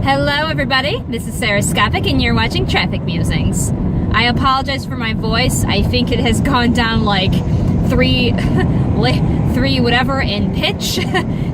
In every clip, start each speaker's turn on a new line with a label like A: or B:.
A: Hello everybody, this is Sarahscopic and you're watching Traffic Musings. I apologize for my voice. I think it has gone down like three whatever in pitch.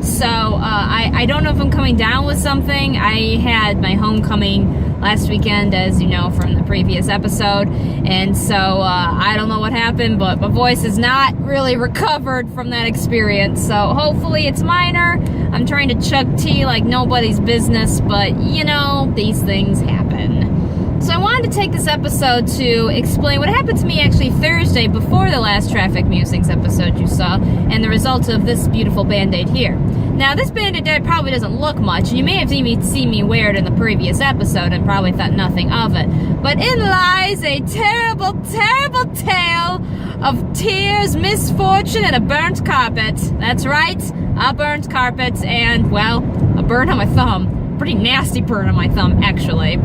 A: So I don't know if I'm coming down with something. I had my homecoming last weekend, as you know from the previous episode, and so I don't know what happened, but my voice is not really recovered from that experience, so hopefully it's minor. I'm trying to chug tea like nobody's business, but you know, these things happen. So I wanted to take this episode to explain what happened to me actually Thursday before the last Traffic Musings episode you saw, and the results of this beautiful Band-Aid here. Now, this Band-Aid probably doesn't look much, and you may have seen me wear it in the previous episode and probably thought nothing of it. But in lies a terrible, terrible tale of tears, misfortune, and a burnt carpet. That's right, a burnt carpet and, well, a burn on my thumb. Pretty nasty burn on my thumb, actually.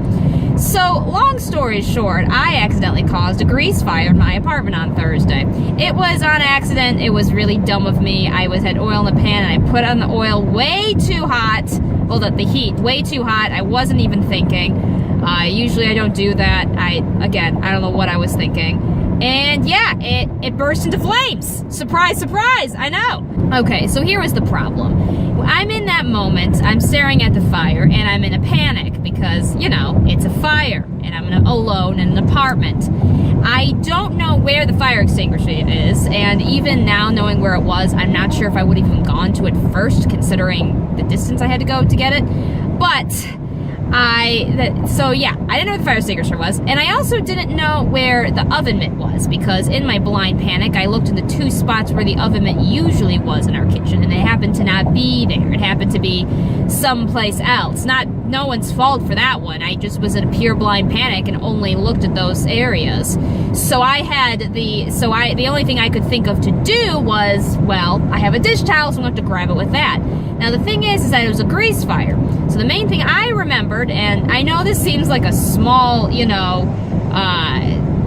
A: So, long story short, I accidentally caused a grease fire in my apartment on Thursday. It was on accident. It was really dumb of me. I had oil in the pan, and I put on the oil way too hot. Well, the heat way too hot. I wasn't even thinking. Usually I don't do that. I don't know what I was thinking. And yeah, it burst into flames. Surprise, surprise, I know. Okay, so here was the problem. I'm in that moment, I'm staring at the fire, and I'm in a panic because, you know, it's a fire, and I'm alone in an apartment. I don't know where the fire extinguisher is, and even now knowing where it was, I'm not sure if I would have even gone to it first, considering the distance I had to go to get it. But I didn't know where the fire extinguisher was, and I also didn't know where the oven mitt was, because in my blind panic, I looked in the two spots where the oven mitt usually was in our kitchen, and it happened to not be there. It happened to be someplace else. No one's fault for that one. I just was in a pure blind panic and only looked at those areas. So the only thing I could think of to do was, well, I have a dish towel, so I'm going to have to grab it with that. Now the thing is that it was a grease fire. So the main thing I remembered, and I know this seems like a small,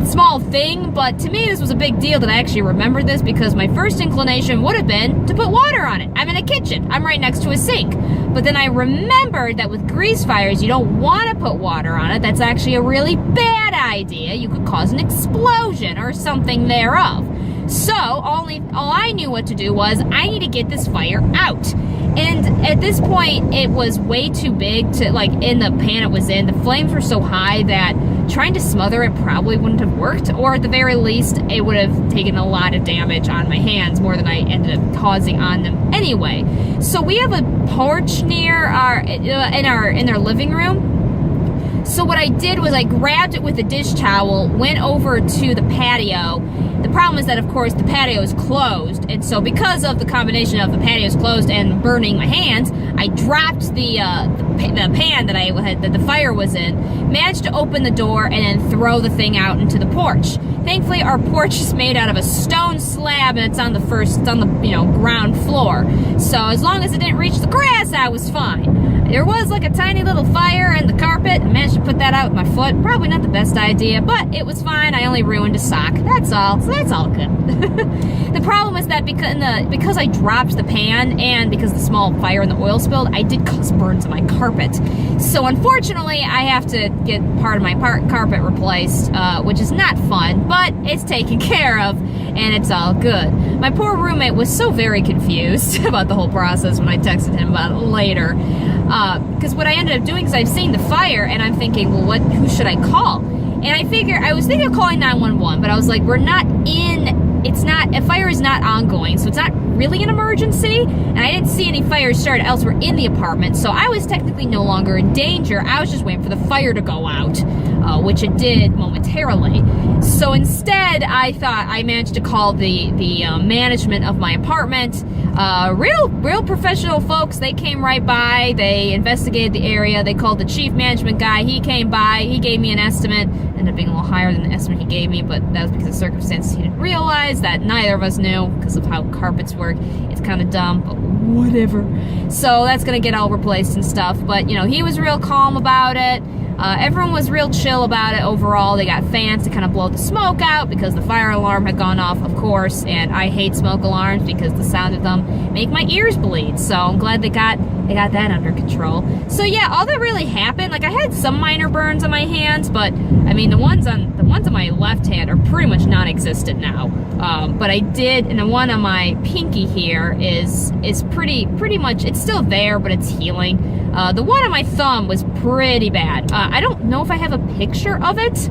A: small thing, but to me this was a big deal that I actually remembered this, because my first inclination would have been to put water on it. I'm in a kitchen. I'm right next to a sink. But then I remembered that with grease fires, you don't want to put water on it. That's actually a really bad idea. You could cause an explosion or something thereof. So all I knew what to do was, I need to get this fire out. And at this point, it was way too big to, in the pan it was in. The flames were so high that trying to smother it probably wouldn't have worked, or at the very least, it would have taken a lot of damage on my hands, more than I ended up causing on them anyway. So we have a porch near in our living room. So what I did was I grabbed it with a dish towel, went over to the patio. The problem is that, of course, the patio is closed, and so because of the combination of the patio is closed and burning my hands, I dropped the pan that the fire was in, managed to open the door, and then throw the thing out into the porch. Thankfully, our porch is made out of a stone slab, and it's on the ground floor. So as long as it didn't reach the grass, I was fine. There was a tiny little fire in the carpet. I managed to put that out with my foot. Probably not the best idea, but it was fine. I only ruined a sock. That's all. So that's all good. The problem is that because I dropped the pan and because of the small fire and the oil spilled, I did cause burns on my carpet. So unfortunately, I have to get part of my carpet replaced, which is not fun, but it's taken care of, and it's all good. My poor roommate was so very confused about the whole process when I texted him about it later. Because what I ended up doing is I've seen the fire, and I'm thinking, well, who should I call? And I was thinking of calling 911, but I was like, a fire is not ongoing, so it's not really an emergency, and I didn't see any fires start elsewhere in the apartment, so I was technically no longer in danger. I was just waiting for the fire to go out, which it did momentarily. So instead, I thought I managed to call the management of my apartment. Real professional folks. They came right by. They investigated the area. They called the chief management guy. He came by. He gave me an estimate. Ended up being a little higher than the estimate he gave me, but that was because of circumstances he didn't realize that neither of us knew because of how carpets work. It's kind of dumb, but whatever. So that's gonna get all replaced and stuff. But he was real calm about it. Everyone was real chill about it overall. They got fans to kind of blow the smoke out because the fire alarm had gone off, of course, and I hate smoke alarms because the sound of them make my ears bleed. So I'm glad they got that under control. So yeah, all that really happened, like I had some minor burns on my hands, but I mean the ones on my left hand are pretty much non-existent now. But I did, and the one on my pinky here is pretty much, it's still there, but it's healing. The one on my thumb was pretty bad. I don't know if I have a picture of it.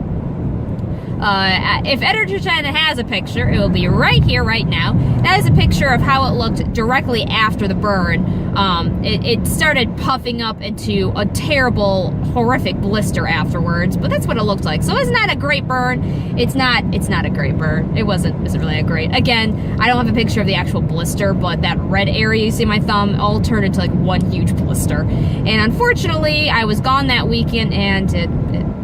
A: If Ep77 has a picture, it will be right here, right now. That is a picture of how it looked directly after the burn. It started puffing up into a terrible, horrific blister afterwards, but that's what it looked like. So it's not a great burn. It's not a great burn. It wasn't really a great. Again, I don't have a picture of the actual blister, but that red area you see my thumb all turned into like one huge blister. And unfortunately, I was gone that weekend, and it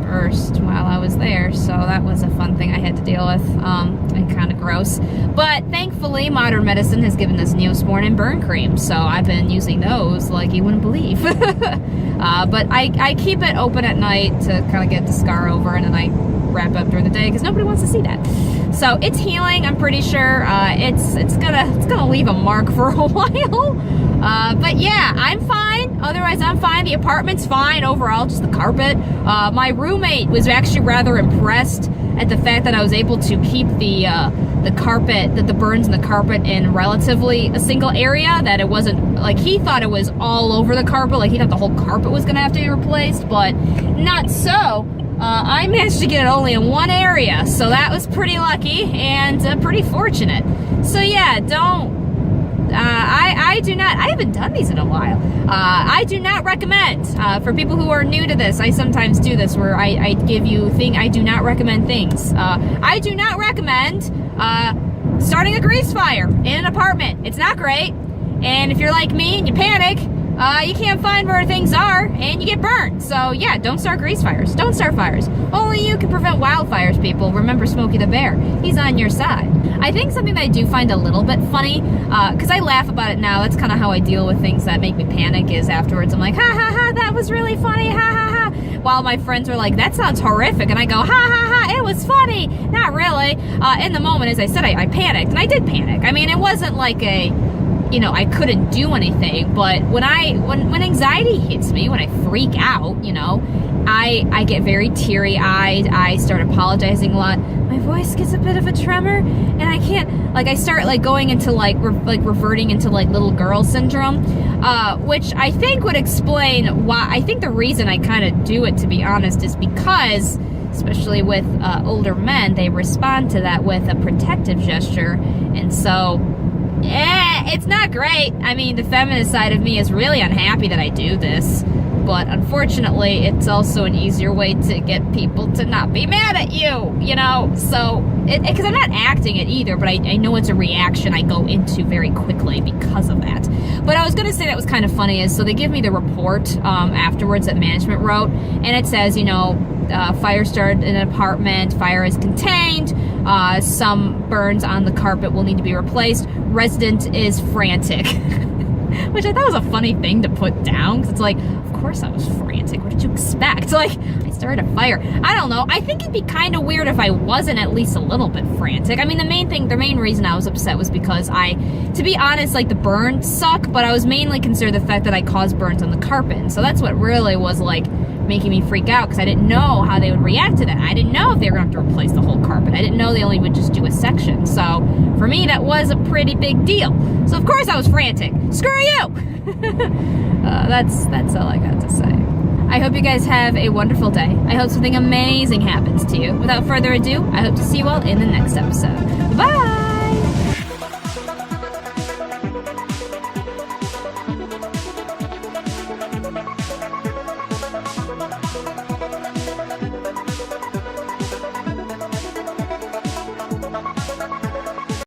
A: burst while I was there, so that was a fun thing I had to deal with, and kind of gross. But thankfully, modern medicine has given us Neosporin and burn cream, so I've been using those like you wouldn't believe. But I keep it open at night to kind of get the scar over, and then I wrap up during the day because nobody wants to see that. So it's healing, I'm pretty sure. It's gonna leave a mark for a while. But yeah, I'm fine. Otherwise, I'm fine. The apartment's fine overall, just the carpet. My roommate was actually rather impressed at the fact that I was able to keep the carpet, the burns in the carpet in relatively a single area, that it wasn't, like, he thought it was all over the carpet, like he thought the whole carpet was gonna have to be replaced, but not so. I managed to get it only in one area, so that was pretty lucky and pretty fortunate. So yeah, I do not, I haven't done these in a while. I do not recommend, for people who are new to this, I sometimes do this where I give you I do not recommend things. I do not recommend starting a grease fire in an apartment. It's not great. And if you're like me and you panic, you can't find where things are and you get burned. So yeah, don't start grease fires. Don't start fires. Only you can prevent wildfires, people. Remember Smokey the Bear. He's on your side. I think something that I do find a little bit funny, because I laugh about it now, that's kind of how I deal with things that make me panic, is afterwards I'm like, ha ha ha, that was really funny, ha ha ha. While my friends are like, that sounds horrific, and I go, ha ha ha, it was funny. Not really. In the moment, as I said, I panicked, and I did panic. I mean, it wasn't like I couldn't do anything, but when anxiety hits me, when I freak out, I get very teary-eyed. I start apologizing a lot. My voice gets a bit of a tremor, and I can't, I start going into reverting into little girl syndrome, which I think would explain why. I think the reason I kind of do it, to be honest, is because, especially with older men, they respond to that with a protective gesture, and so it's not great. I mean, the feminist side of me is really unhappy that I do this, but unfortunately, it's also an easier way to get people to not be mad at you, so, because I'm not acting it either, but I know it's a reaction I go into very quickly because of that. But I was going to say that was kind of funny, so they give me the report afterwards that management wrote, and it says, fire started in an apartment, fire is contained, some burns on the carpet will need to be replaced, resident is frantic. Which I thought was a funny thing to put down, because it's like, of course I was frantic, what did you expect? I started a fire. I don't know, I think it'd be kind of weird if I wasn't at least a little bit frantic. I mean, the main reason I was upset was because to be honest, the burns suck, but I was mainly concerned the fact that I caused burns on the carpet, and so that's what really was making me freak out, because I didn't know how they would react to that. I didn't know if they were going to have to replace the whole carpet. I didn't know they only would just do a section. So for me, that was a pretty big deal. So of course I was frantic. Screw you! That's all I got to say. I hope you guys have a wonderful day. I hope something amazing happens to you. Without further ado, I hope to see you all in the next episode. Bye!